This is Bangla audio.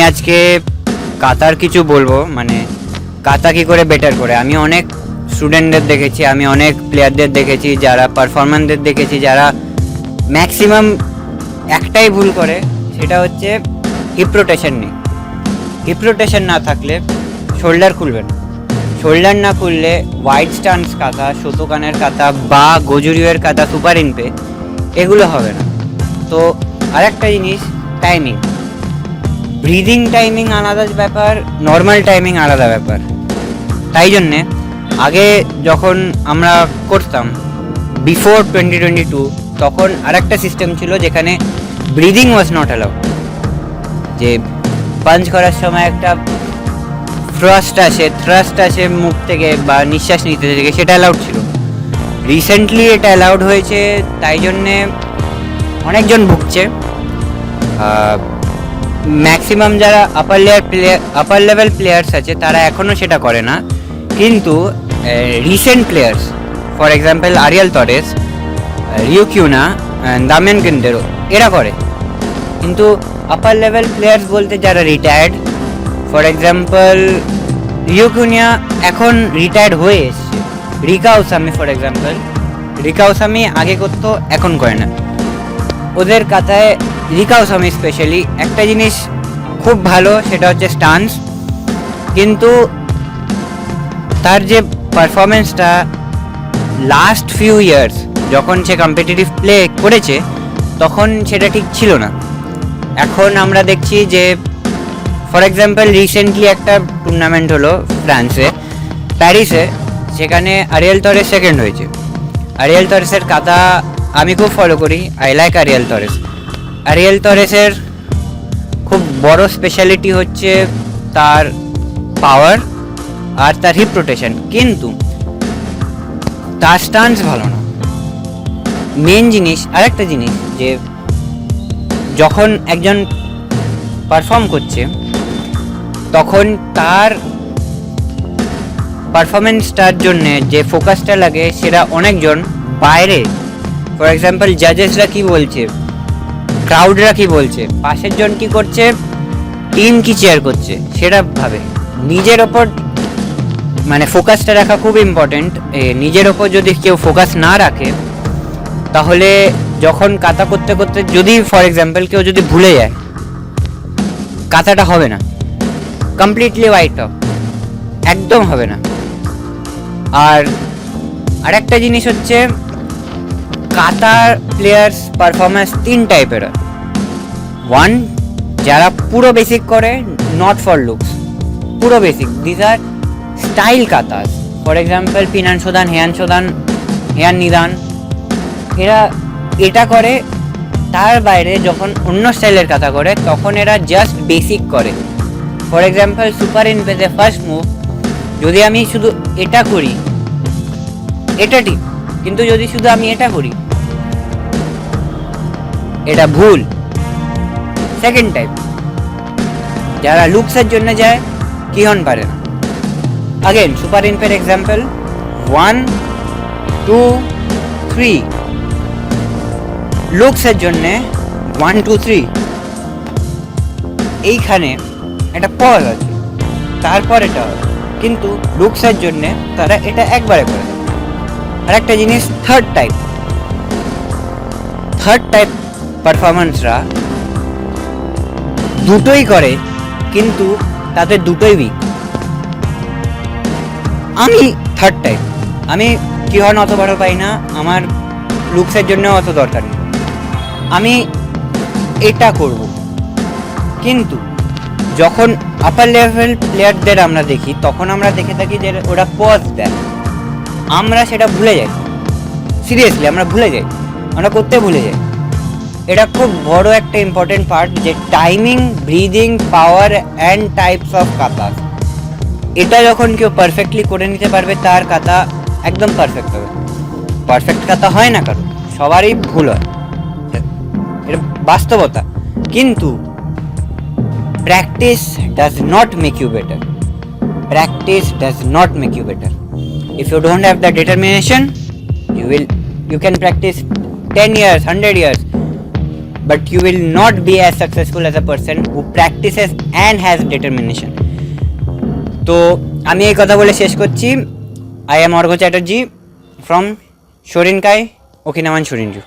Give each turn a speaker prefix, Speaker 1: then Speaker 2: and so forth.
Speaker 1: আজকে কাতার কিছু বলবো, মানে কাতা কী করে বেটার করে। আমি অনেক স্টুডেন্টদের দেখেছি, আমি অনেক প্লেয়ারদের দেখেছি, যারা পারফরম্যান্সদের দেখেছি, যারা ম্যাক্সিমাম একটাই ভুল করে, সেটা হচ্ছে হিপ রোটেশন নেই। হিপ রোটেশন না থাকলে শোল্ডার খুলবে না, শোল্ডার না খুললে ওয়াইড স্টান্স কাতা, শতকানের কাতা বা গোজুরিওয়ের কাতা, সুপার ইনপে এগুলো হবে না। তো আরেকটা জিনিস, টাইমিং, ব্রিদিং টাইমিং আলাদা ব্যাপার, নর্মাল টাইমিং আলাদা ব্যাপার। তাই জন্যে আগে যখন আমরা করতাম বিফোর 2022, তখন আরেকটা সিস্টেম ছিল যেখানে ব্রিদিং ওয়াজ নট অ্যালাউড। যে পাঞ্চ করার সময় একটা থ্রাস্ট আসে মুখ থেকে বা নিঃশ্বাস নিতে থেকে, সেটা অ্যালাউড ছিল। রিসেন্টলি এটা অ্যালাউড হয়েছে, তাই জন্যে অনেকজন ভুগছে। ম্যাক্সিমাম যারা আপার লেভেল প্লেয়ার্স আছে তারা এখনও সেটা করে না, কিন্তু recent players, for example Ariel Torres, রিউকিউনা, দামিয়ান কেন্ডেরো, এরা করে। কিন্তু আপার লেভেল প্লেয়ার্স বলতে যারা রিটায়ার্ড, ফর এক্সাম্পল রিউকিউনা এখন রিটায়ার্ড হয়ে এসছে, রিকা ওসামি ফর এক্সাম্পল, রিকা ওসামি আগে করতো, এখন করে না। ওদের কাতায় রিকা ওসামি স্পেশালি একটা জিনিস খুব ভালো, সেটা হচ্ছে স্টান্স, কিন্তু তার যে পারফরমেন্সটা লাস্ট ফিউ ইয়ার্স যখন সে কম্পিটিটিভ প্লে করেছে তখন সেটা ঠিক ছিল না। এখন আমরা দেখছি যে ফর এক্সাম্পল রিসেন্টলি একটা টুর্নামেন্ট হলো ফ্রান্সে, প্যারিসে, সেখানে আরিয়েল টরেস সেকেন্ড হয়েছে। আরিয়েল টরেসের কাতা আমি খুব ফলো করি, I like Ariel Torres. Ariel টরেসের খুব বড় স্পেশালিটি হচ্ছে তার পাওয়ার আর তার হিপ রোটেশন, কিন্তু তার স্টান্স ভালো না। মেন জিনিস আরেকটা জিনিস, যে যখন একজন পারফর্ম করছে তখন তার পারফরমেন্সটার জন্যে যে ফোকাসটা লাগে সেটা অনেকজন বাইরে, ফর এক্সাম্পল জাজেসরা কী বলছে, ক্রাউডরা কী বলছে, পাশের জন কী করছে, টিম কী চেয়ার করছে, সেটা ভাবে। নিজের ওপর মানে ফোকাসটা রাখা খুব ইম্পর্টেন্ট। নিজের ওপর যদি কেউ ফোকাস না রাখে তাহলে যখন কাতা করতে করতে যদি ফর এক্সাম্পল কেউ যদি ভুলে যায়, কাতাটা হবে না, কমপ্লিটলি ওয়াইট অফ, একদম হবে না। আর আরেকটা জিনিস হচ্ছে কাতার প্লেয়ার্স পারফরমেন্স তিন টাইপের। ওয়ান, যারা পুরো বেসিক করে, নট ফর লুকস, পুরো basic, this are style katas, for example Pinan Shodan, Heian Nidan, এরা এটা করে। তার বাইরে যখন অন্য স্টাইলের কাতা করে তখন এরা জাস্ট বেসিক করে। ফর এক্সাম্পল সুপার ইনপেতে ফার্স্ট মুভ যদি আমি শুধু এটা করি, এটা ঠিক, কিন্তু যদি শুধু আমি এটা করি, এটা ভুল। সেকেন্ড টাইপ, যারা লুকসের জন্য যায়, কিহন পারে না। আগেন সুপার ইনপের এক্সাম্পল 1 2 3, লুকসের জন্যে 1 2 3, এইখানে একটা পজ আছে, তারপর এটা, কিন্তু লুকসের জন্যে তারা এটা একবারে করে। আর একটা জিনিস থার্ড টাইপ পারফরমেন্সরা দুটোই করে, কিন্তু তাদের দুটোই উইক। আমি থার্ড টাইপ, আমি কি হন অত বড় পাই না, আমার লুকসের জন্য অত দরকার নেই, আমি এটা করব। কিন্তু যখন আপার লেভেল প্লেয়ারদের আমরা দেখি তখন আমরা দেখে থাকি যে ওরা পজ দেয়, আমরা সেটা ভুলে যাই। সিরিয়াসলি আমরা ভুলে যাই, আমরা করতে ভুলে যাই। এটা খুব বড় একটা ইম্পর্টেন্ট পার্ট, যে timing, breathing, power and types of kata. এটা যখন কেউ পারফেক্টলি করে নিতে পারবে তার কাতা একদম পারফেক্ট হবে। পারফেক্ট কাতা হয় না কারো, সবারই ভুল হয়, এটা বাস্তবতা। কিন্তু practice does not make you better. Practice does not make you better. If you don't have the determination, you can practice 10 years, 100 years, but you will not be as successful as a person who practices and has determination. তো আমি এই কথা বলে শেষ করছি. I am Arghya Chatterjee from Shorinkai, Okinawan Shorinju.